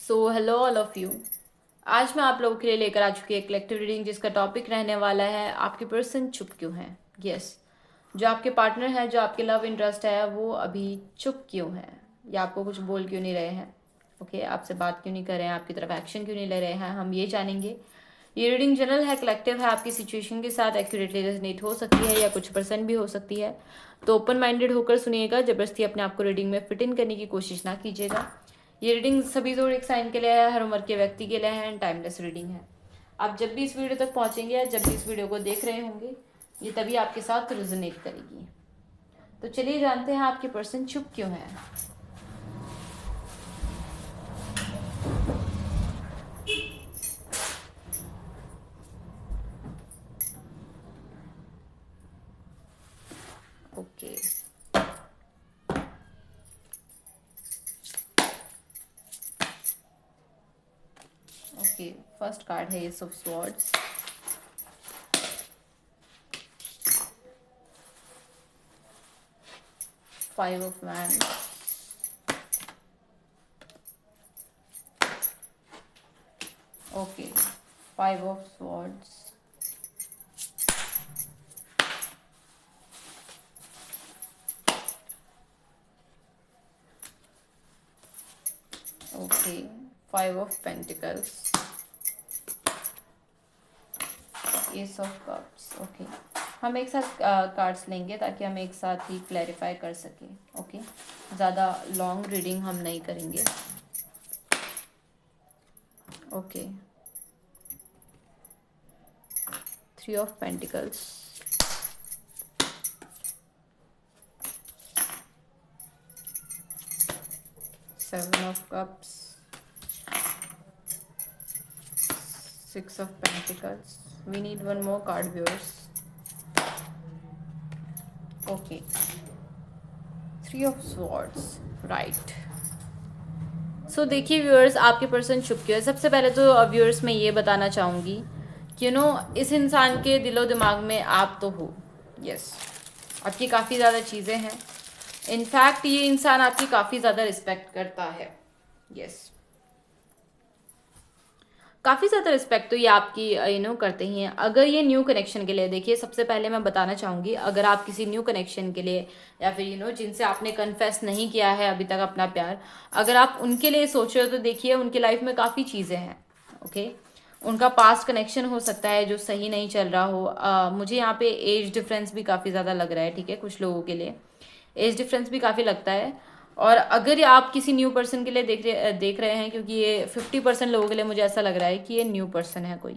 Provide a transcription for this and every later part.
So hello all of you. आज मैं आप लोगों के लिए लेकर आ चुकी है कलेक्टिव रीडिंग, जिसका टॉपिक रहने वाला है आपके पर्सन चुप क्यों हैं। यस, जो आपके पार्टनर है, जो आपके लव इंटरेस्ट है, वो अभी चुप क्यों है या आपको कुछ बोल क्यों नहीं रहे हैं। ओके, आपसे बात क्यों नहीं कर रहे हैं, आपकी तरफ एक्शन क्यों नहीं ले रहे हैं, हम ये जानेंगे। ये रीडिंग जनरल है, कलेक्टिव है, आपकी सिचुएशन के साथ एक्यूरेटली रेजोनेट हो सकती है या कुछ पर्सन भी हो सकती है। तो ओपन माइंडेड होकर सुनिएगा, जबरदस्ती अपने आप को रीडिंग में फिट इन करने की कोशिश ना कीजिएगा। ये रीडिंग सभी जोड़िक साइन के लिए है, हर उम्र के व्यक्ति के लिए है एंड टाइमलेस रीडिंग है। आप जब भी इस वीडियो तक पहुंचेंगे या जब भी इस वीडियो को देख रहे होंगे, ये तभी आपके साथ रेजोनेट करेगी। तो चलिए जानते हैं आपके पर्सन चुप क्यों है। ओके, ओके, फर्स्ट कार्ड है S of swords, five of wands, okay, five of swords, okay, five of pentacles, S of cups. Okay, हम एक साथ कार्ड्स लेंगे ताकि हम एक साथ ही क्लैरिफाई कर सकें। ओके, ज़्यादा लॉन्ग रीडिंग हम नहीं करेंगे। Okay, three of pentacles, seven of cups, six of pentacles. We need one more card, viewers. Okay, three of swords, right. सो देखिए व्यूअर्स, आपके पर्सन चुप क्यों है। सबसे पहले तो व्यूअर्स मैं ये बताना चाहूँगी कि इस इंसान के दिलो दिमाग में आप तो हो। यस, आपकी काफ़ी ज़्यादा चीज़ें हैं। इनफैक्ट ये इंसान आपकी काफ़ी ज़्यादा रिस्पेक्ट करता है। यस, काफ़ी ज़्यादा रिस्पेक्ट तो ये आपकी करते ही हैं। अगर ये न्यू कनेक्शन के लिए, देखिए सबसे पहले मैं बताना चाहूँगी, अगर आप किसी न्यू कनेक्शन के लिए या फिर जिनसे आपने कन्फेस नहीं किया है अभी तक अपना प्यार, अगर आप उनके लिए सोच रहे हो तो देखिए उनकी लाइफ में काफ़ी चीज़ें हैं। ओके, उनका पास्ट कनेक्शन हो सकता है जो सही नहीं चल रहा हो। मुझे यहाँ पे एज डिफरेंस भी काफ़ी ज़्यादा लग रहा है। ठीक है, कुछ लोगों के लिए एज डिफरेंस भी काफ़ी लगता है। और अगर आप किसी न्यू पर्सन के लिए देख रहे हैं, क्योंकि ये 50% लोगों के लिए मुझे ऐसा लग रहा है कि ये न्यू पर्सन है कोई,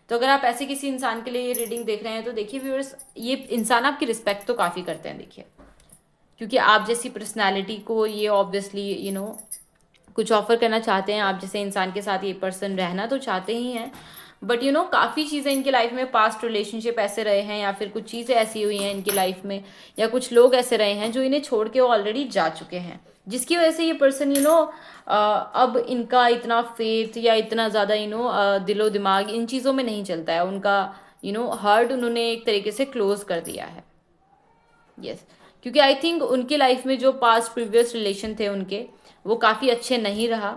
तो अगर आप ऐसे किसी इंसान के लिए ये रीडिंग देख रहे हैं तो देखिए व्यूअर्स, ये इंसान आपकी रिस्पेक्ट तो काफ़ी करते हैं। देखिए, क्योंकि आप जैसी पर्सनैलिटी को ये ऑब्वियसली कुछ ऑफर करना चाहते हैं। आप जैसे इंसान के साथ ये पर्सन रहना तो चाहते ही हैं, बट काफ़ी चीज़ें इनकी लाइफ में, पास्ट रिलेशनशिप ऐसे रहे हैं या फिर कुछ चीज़ें ऐसी हुई हैं इनकी लाइफ में, या कुछ लोग ऐसे रहे हैं जो इन्हें छोड़ के ऑलरेडी जा चुके हैं, जिसकी वजह से ये पर्सन अब इनका इतना फेथ या इतना ज़्यादा दिलो दिमाग इन चीज़ों में नहीं चलता है उनका। हार्ट उन्होंने एक तरीके से क्लोज कर दिया है। यस, क्योंकि आई थिंक उनकी लाइफ में जो पास्ट प्रीवियस रिलेशन थे उनके, वो काफ़ी अच्छे नहीं रहा।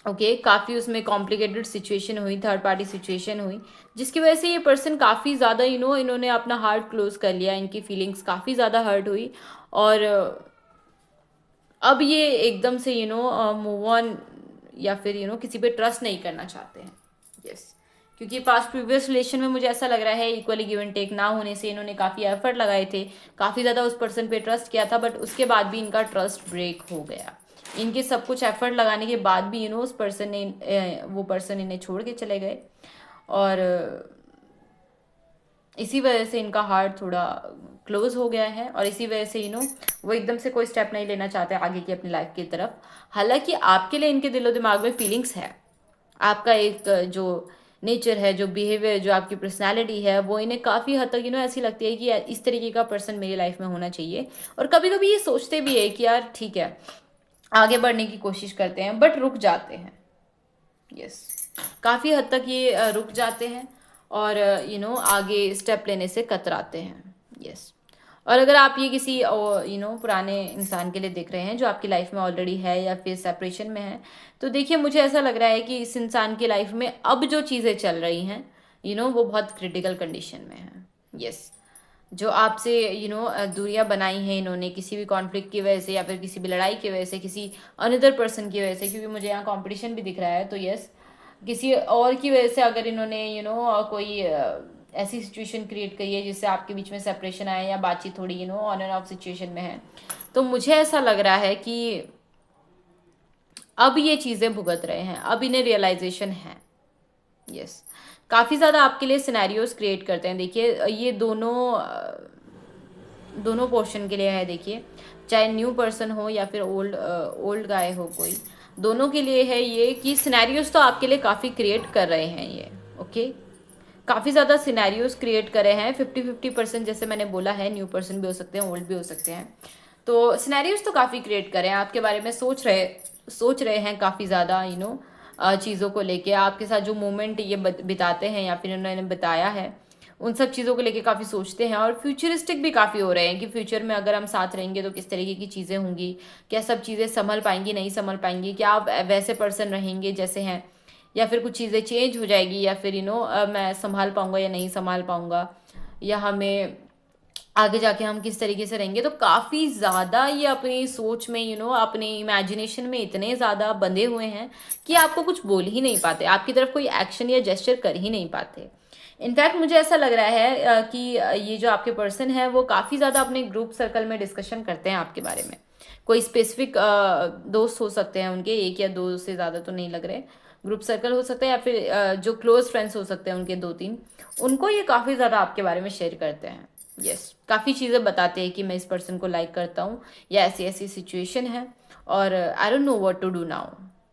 ओके, काफ़ी उसमें कॉम्प्लिकेटेड सिचुएशन हुई, थर्ड पार्टी सिचुएशन हुई, जिसकी वजह से ये पर्सन काफ़ी ज़्यादा इन्होंने अपना हार्ट क्लोज कर लिया, इनकी फीलिंग्स काफ़ी ज़्यादा हर्ट हुई। और अब ये एकदम से मूव ऑन या फिर किसी पे ट्रस्ट नहीं करना चाहते हैं। यस, क्योंकि पास्ट प्रीवियस रिलेशन में मुझे ऐसा लग रहा है इक्वली गिव एंड टेक ना होने से इन्होंने काफ़ी एफर्ट लगाए थे, काफ़ी ज़्यादा उस पर्सन पे ट्रस्ट किया था, बट उसके बाद भी इनका ट्रस्ट ब्रेक हो गया। इनके सब कुछ एफर्ट लगाने के बाद भी उस पर्सन ने वो पर्सन इन्हें छोड़ के चले गए। और इसी वजह से इनका हार्ट थोड़ा क्लोज हो गया है, और इसी वजह से वो एकदम से कोई स्टेप नहीं लेना चाहते आगे की अपनी लाइफ की तरफ। हालांकि आपके लिए इनके दिलो दिमाग में फीलिंग्स है, आपका एक जो नेचर है, जो बिहेवियर, जो आपकी पर्सनालिटी है, वो इन्हें काफ़ी हद तक ऐसी लगती है कि यार इस तरीके का पर्सन मेरी लाइफ में होना चाहिए। और कभी कभी ये सोचते भी है कि यार ठीक है, आगे बढ़ने की कोशिश करते हैं, बट रुक जाते हैं। यस, काफ़ी हद तक ये रुक जाते हैं और आगे स्टेप लेने से कतराते हैं। यस, और अगर आप ये किसी पुराने इंसान के लिए देख रहे हैं जो आपकी लाइफ में ऑलरेडी है या फिर सेपरेशन में है, तो देखिए मुझे ऐसा लग रहा है कि इस इंसान की लाइफ में अब जो चीज़ें चल रही हैं वो बहुत क्रिटिकल कंडीशन में है। यस, जो आपसे दूरियां बनाई हैं इन्होंने किसी भी कॉन्फ्लिक्ट की वजह से या फिर किसी भी लड़ाई की वजह से, किसी अनदर पर्सन की वजह से, क्योंकि मुझे यहाँ कंपटीशन भी दिख रहा है, तो यस, किसी और की वजह से अगर इन्होंने कोई ऐसी सिचुएशन क्रिएट करी है जिससे आपके बीच में सेपरेशन आया या बातचीत थोड़ी ऑन एंड ऑफ सिचुएशन में है, तो मुझे ऐसा लग रहा है कि अब ये चीज़ें भुगत रहे हैं, अब इन्हें रियलाइजेशन है। यस, काफ़ी ज़्यादा आपके लिए सिनेरियोज क्रिएट करते हैं। देखिए ये दोनों पोर्शन के लिए है। देखिए चाहे न्यू पर्सन हो या फिर ओल्ड गाय हो, कोई दोनों के लिए है ये कि सिनेरियोज तो आपके लिए काफ़ी क्रिएट कर रहे हैं ये। ओके, काफ़ी ज़्यादा सिनेरियोज क्रिएट करे हैं। 50-50% जैसे मैंने बोला है, न्यू पर्सन भी हो सकते हैं, ओल्ड भी हो सकते हैं। तो सिनेरियोज तो काफ़ी क्रिएट करे हैं, आपके बारे में सोच रहे हैं काफ़ी ज़्यादा चीज़ों को लेके। आपके साथ जो मोमेंट ये बिताते हैं या फिर उन्होंने बताया है, उन सब चीज़ों को लेके काफ़ी सोचते हैं और फ्यूचरिस्टिक भी काफ़ी हो रहे हैं कि फ्यूचर में अगर हम साथ रहेंगे तो किस तरीके की चीज़ें होंगी, क्या सब चीज़ें संभल पाएंगी, नहीं संभल पाएंगी, क्या आप वैसे पर्सन रहेंगे जैसे हैं, या फिर कुछ चीज़ें चेंज हो जाएगी, या फिर मैं संभाल पाऊंगा या नहीं संभाल पाऊंगा, या हमें आगे जाके हम किस तरीके से रहेंगे। तो काफ़ी ज़्यादा ये अपनी सोच में अपने इमेजिनेशन में इतने ज़्यादा बंधे हुए हैं कि आपको कुछ बोल ही नहीं पाते, आपकी तरफ कोई एक्शन या जेस्चर कर ही नहीं पाते। इनफैक्ट मुझे ऐसा लग रहा है कि ये जो आपके पर्सन है वो काफ़ी ज़्यादा अपने ग्रुप सर्कल में डिस्कशन करते हैं आपके बारे में। कोई स्पेसिफिक दोस्त हो सकते हैं उनके, एक या दो से ज़्यादा तो नहीं लग रहे। ग्रुप सर्कल हो सकता है या फिर जो क्लोज फ्रेंड्स हो सकते हैं उनके 2-3, उनको ये काफ़ी ज़्यादा आपके बारे में शेयर करते हैं। यस, काफ़ी चीज़ें बताते हैं कि मैं इस पर्सन को लाइक करता हूँ या ऐसी ऐसी सिचुएशन है और I don't know what to do now,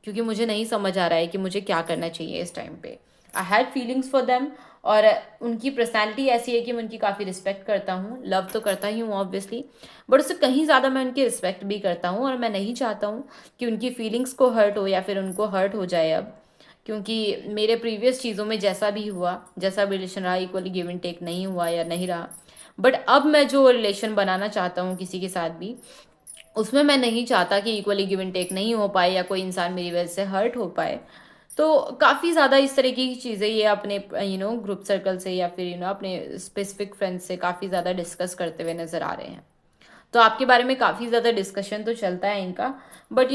क्योंकि मुझे नहीं समझ आ रहा है कि मुझे क्या करना चाहिए इस टाइम पे। I had feelings for them और उनकी पर्सनैलिटी ऐसी है कि मैं उनकी काफ़ी रिस्पेक्ट करता हूँ, लव तो करता ही हूँ ऑब्वियसली, बट उससे कहीं ज़्यादा मैं उनकी रिस्पेक्ट भी करता हूँ और मैं नहीं चाहता हूँ कि उनकी फीलिंग्स को हर्ट हो या फिर उनको हर्ट हो जाए अब, क्योंकि मेरे प्रीवियस चीज़ों में जैसा भी हुआ, जैसा भी रिलेशन रहा, इक्वली गिव एंड टेक नहीं हुआ या नहीं रहा। बट अब मैं जो रिलेशन बनाना चाहता हूँ किसी के साथ भी, उसमें मैं नहीं चाहता कि इक्वली गिव एंड टेक नहीं हो पाए या कोई इंसान मेरी वजह से हर्ट हो पाए। तो काफ़ी ज़्यादा इस तरीके की चीज़ें ये अपने ग्रुप सर्कल से या फिर अपने स्पेसिफिक फ्रेंड्स से काफ़ी ज़्यादा डिस्कस करते हुए नज़र आ रहे हैं। तो आपके बारे में काफ़ी ज़्यादा डिस्कशन तो चलता है इनका, बट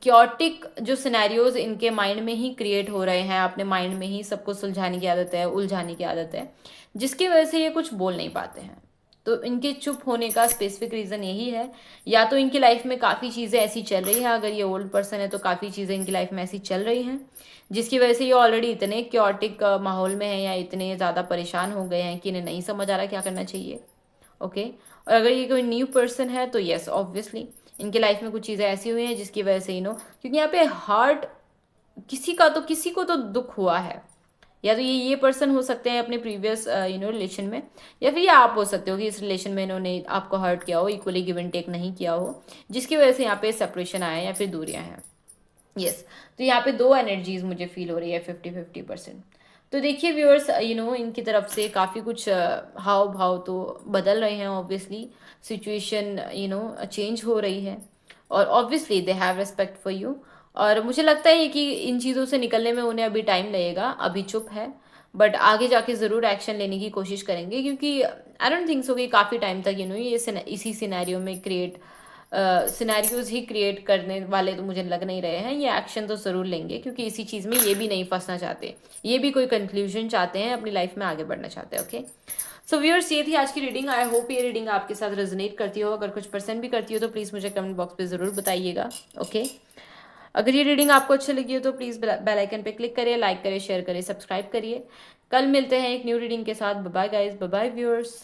क्योटिक जो सिनेरियोज इनके माइंड में ही क्रिएट हो रहे हैं, अपने माइंड में ही सबको सुलझाने की आदत है, उलझाने की आदत है, जिसकी वजह से ये कुछ बोल नहीं पाते हैं। तो इनके चुप होने का स्पेसिफिक रीज़न यही है, या तो इनकी लाइफ में काफ़ी चीज़ें ऐसी चल रही हैं, अगर ये ओल्ड पर्सन है तो काफ़ी चीज़ें इनकी लाइफ में ऐसी चल रही हैं जिसकी वजह से ये ऑलरेडी इतने क्योटिक माहौल में है या इतने ज़्यादा परेशान हो गए हैं कि इन्हें नहीं समझ आ रहा क्या करना चाहिए। ओके, और अगर ये कोई न्यू पर्सन है तो यस ऑब्वियसली इनके लाइफ में कुछ चीज़ें ऐसी हुई हैं जिसकी वजह से क्योंकि यहाँ पे हार्ट किसी को तो दुख हुआ है, या तो ये पर्सन हो सकते हैं अपने प्रीवियस रिलेशन में, या फिर ये आप हो सकते हो कि इस रिलेशन में इन्होंने आपको हर्ट किया हो, इक्वली गिव एंड टेक नहीं किया हो, जिसकी वजह से यहाँ पे सेपरेशन आया या फिर दूरियां हैं। यस, तो यहाँ पे दो एनर्जीज मुझे फील हो रही है 50-50%। तो देखिए व्यूअर्स, इनकी तरफ से काफ़ी कुछ हाव भाव तो बदल रहे हैं ऑब्वियसली, सिचुएशन चेंज हो रही है और obviously they have respect for you. और मुझे लगता है कि इन चीज़ों से निकलने में उन्हें अभी टाइम लगेगा, अभी चुप है, बट आगे जाके ज़रूर एक्शन लेने की कोशिश करेंगे, क्योंकि आई डोंट थिंक सो कि काफ़ी टाइम तक ये इसी सिनेरियो में सिनेरियोज ही क्रिएट करने वाले तो मुझे लग नहीं रहे हैं। ये एक्शन तो ज़रूर लेंगे, क्योंकि इसी चीज़ में ये भी नहीं फंसना चाहते, ये भी कोई कंक्लूजन चाहते हैं, अपनी लाइफ में आगे बढ़ना चाहते हैं। ओके, सो व्यूअर्स, ये थी आज की रीडिंग। आई होप ये रीडिंग आपके साथ रेजोनेट करती हो, अगर कुछ % भी करती हो तो प्लीज़ मुझे कमेंट बॉक्स पे ज़रूर बताइएगा। ओके, अगर ये रीडिंग आपको अच्छी लगी हो तो प्लीज़ बेल आइकन पे क्लिक करिए, लाइक करिए, शेयर करिए, सब्सक्राइब करिए। कल मिलते हैं एक न्यू रीडिंग के साथ। Bye bye guys, bye bye viewers.